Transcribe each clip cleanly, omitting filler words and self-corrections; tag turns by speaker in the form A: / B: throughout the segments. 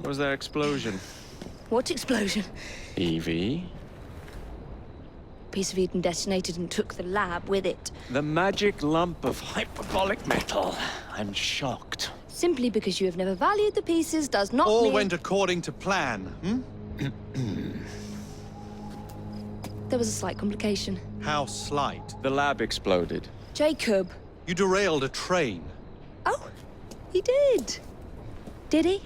A: Was there explosion?
B: What explosion?
A: Evie?
B: Piece of Eden detonated and took the lab with it.
A: The magic lump of hyperbolic metal. I'm shocked.
B: Simply because you have never valued the pieces does not
C: All
B: mean...
C: went according to plan, hmm?
B: There was a slight complication.
C: How slight?
A: The lab exploded.
B: Jacob.
C: You derailed a train.
B: Oh, he did. Did he?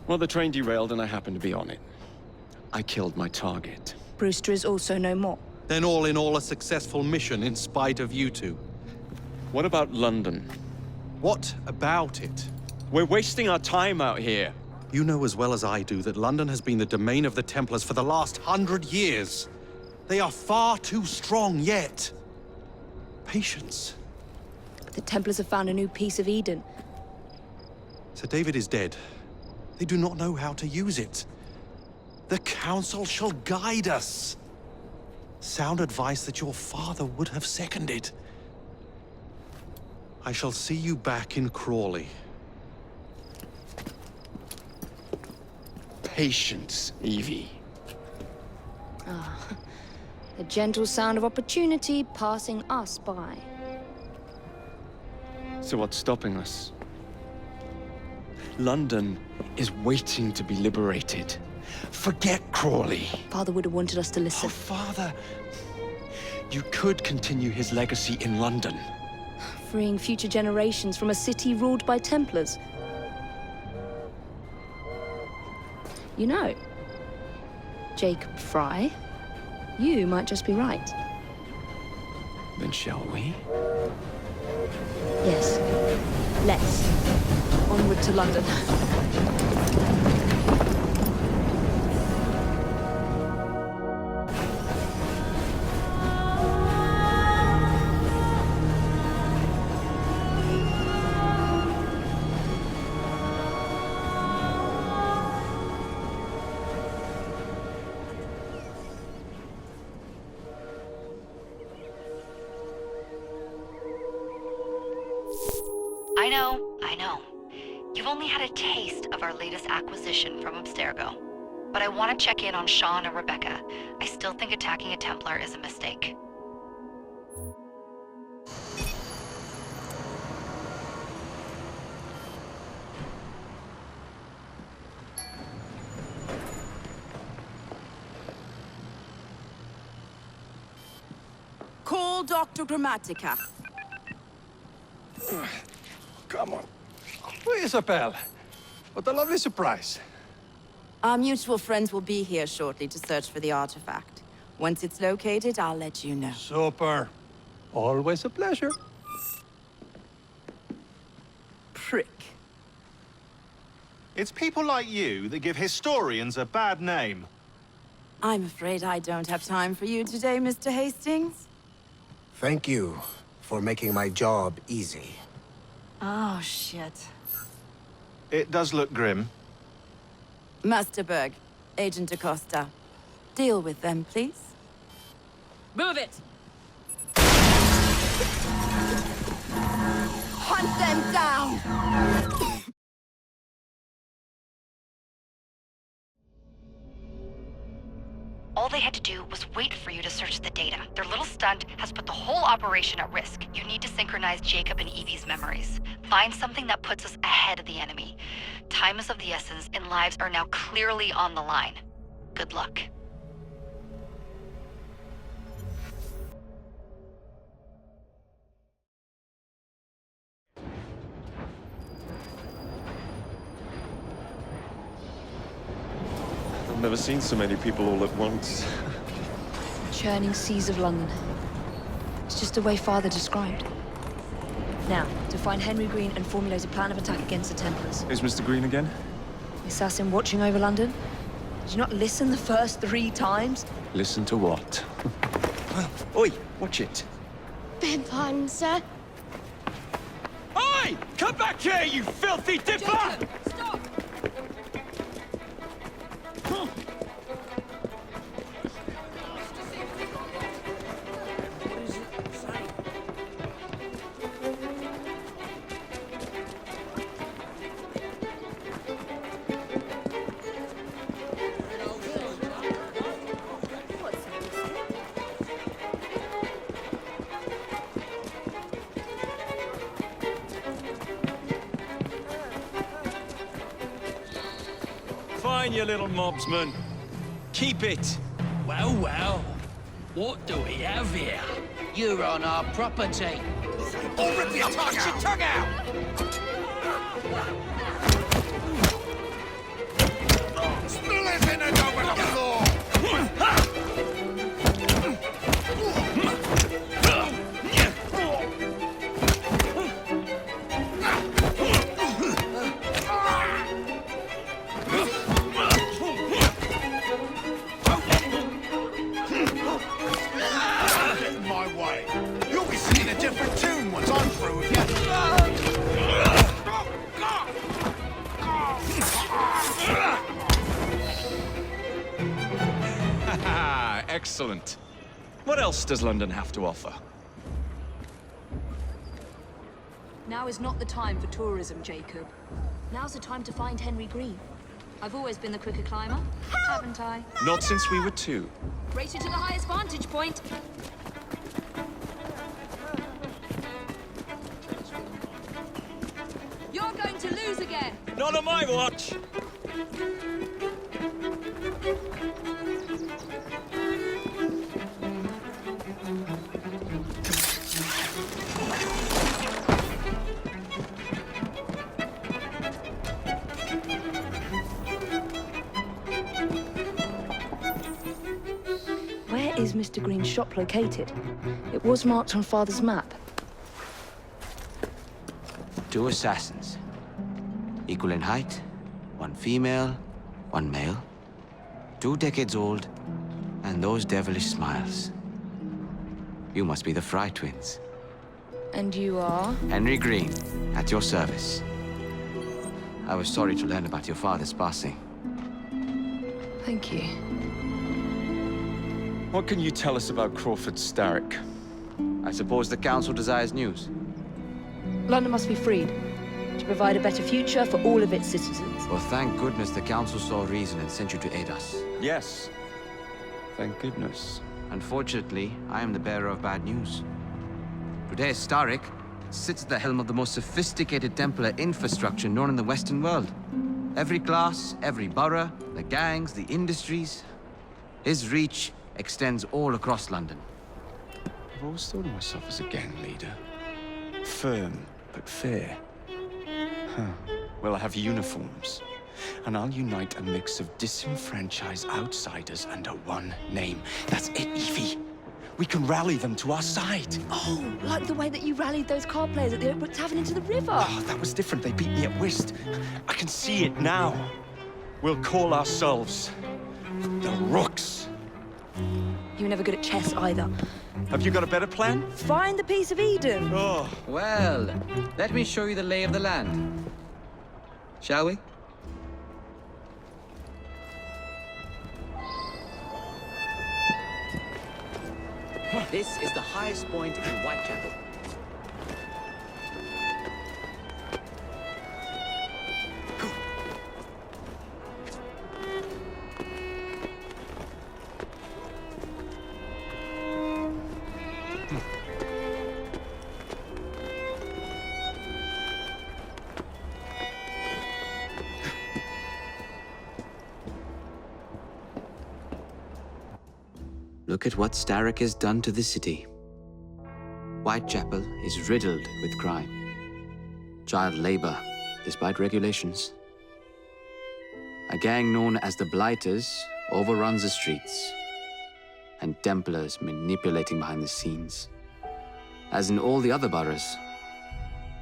A: Well, the train derailed and I happened to be on it. I killed my target.
B: Brewster is also no more.
C: Then all in all a successful mission in spite of you two.
A: What about London?
C: What about it?
A: We're wasting our time out here.
C: You know as well as I do that London has been the domain of the Templars for the last 100 years. They are far too strong yet. Patience.
B: But the Templars have found a new piece of Eden.
C: Sir David is dead. They do not know how to use it. The Council shall guide us. Sound advice that your father would have seconded. I shall see you back in Crawley.
A: Patience, Evie.
B: The gentle sound of opportunity passing us by.
A: So what's stopping us? London is waiting to be liberated. Forget Crawley.
B: Father would have wanted us to listen.
A: Oh, Father. You could continue his legacy in London.
B: Freeing future generations from a city ruled by Templars. You know, Jacob Frye, you might just be right.
A: Then shall we?
B: Yes. Let's. Onward to London.
D: I know. You've only had a taste of our latest acquisition from Abstergo. But I want to check in on Sean and Rebecca. I still think attacking a Templar is a mistake.
E: Call Dr. Grammatica.
F: Come on. Isabel, what a lovely surprise.
E: Our mutual friends will be here shortly to search for the artifact. Once it's located, I'll let you know.
F: Super. Always a pleasure.
E: Prick.
G: It's people like you that give historians a bad name.
E: I'm afraid I don't have time for you today, Mr. Hastings.
H: Thank you for making my job easy.
E: Oh, shit.
G: It does look grim.
E: Masterberg, Agent Acosta. Deal with them, please. Move it! Hunt them down!
D: All they had to do was wait for you to search the data. Their little stunt has put the whole operation at risk. You need to synchronize Jacob and Evie's memories. Find something that puts us ahead of the enemy. Time is of the essence, and lives are now clearly on the line. Good luck.
A: I've never seen so many people all at once.
B: Churning seas of London. It's just the way Father described. Now, to find Henry Green and formulate a plan of attack against the Templars.
A: Is Mr. Green again?
B: The assassin watching over London? Did you not listen the first 3 times?
A: Listen to what? Oi, watch it.
I: Beg pardon, sir.
A: Oi! Come back here, you filthy dipper!
E: Jacob, stop!
A: mine, you little mobsman. Keep it.
J: Well, well. What do we have here? You're on our property.
H: Oh, rip your tongue out! Split in and over the floor! Get in my way. You'll be singing a different tune once I'm through with you.
A: Excellent. What else does London have to offer?
B: Now is not the time for tourism, Jacob. Now's the time to find Henry Green. I've always been the quicker climber, haven't I?
A: Not since we were 2.
B: Race you to the highest vantage point. You're going to lose again.
A: Not on my watch!
B: Where is Mr. Green's shop located? It was marked on Father's map.
K: 2 assassins. Equal in height, 1 female, 1 male. 2 decades old, and those devilish smiles. You must be the Frye twins.
B: And you are?
K: Henry Green, at your service. I was sorry to learn about your father's passing.
B: Thank you.
A: What can you tell us about Crawford Starrick?
K: I suppose the Council desires news.
B: London must be freed, to provide a better future for all of its citizens.
K: Well, thank goodness the Council saw reason and sent you to aid us.
A: Yes. Thank goodness.
K: Unfortunately, I am the bearer of bad news. Today, Starrick sits at the helm of the most sophisticated Templar infrastructure known in the Western world. Every class, every borough, the gangs, the industries. His reach extends all across London.
A: I've always thought of myself as a gang leader. Firm, but fair. Huh. Well, I have uniforms. And I'll unite a mix of disenfranchised outsiders under one name. That's it, Evie. We can rally them to our side.
B: Oh, like the way that you rallied those card players at the Oakbrook Tavern into the river.
A: Oh, that was different. They beat me at whist. I can see it now. We'll call ourselves the Rooks.
B: You were never good at chess either.
A: Have you got a better plan?
B: Find the piece of Eden.
A: Oh.
K: Well, let me show you the lay of the land. Shall we? This is the highest point in Whitechapel. Look at what Starrick has done to the city. Whitechapel is riddled with crime. Child labor, despite regulations. A gang known as the Blighters overruns the streets, and Templars manipulating behind the scenes. As in all the other boroughs,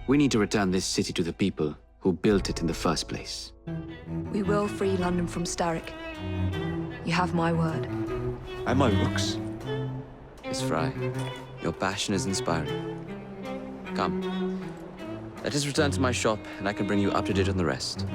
K: we need to return this city to the people who built it in the first place.
B: We will free London from Starrick. You have my word.
A: And my Rooks.
K: Miss Frye, your passion is inspiring. Come, let us return to my shop, and I can bring you up to date on the rest.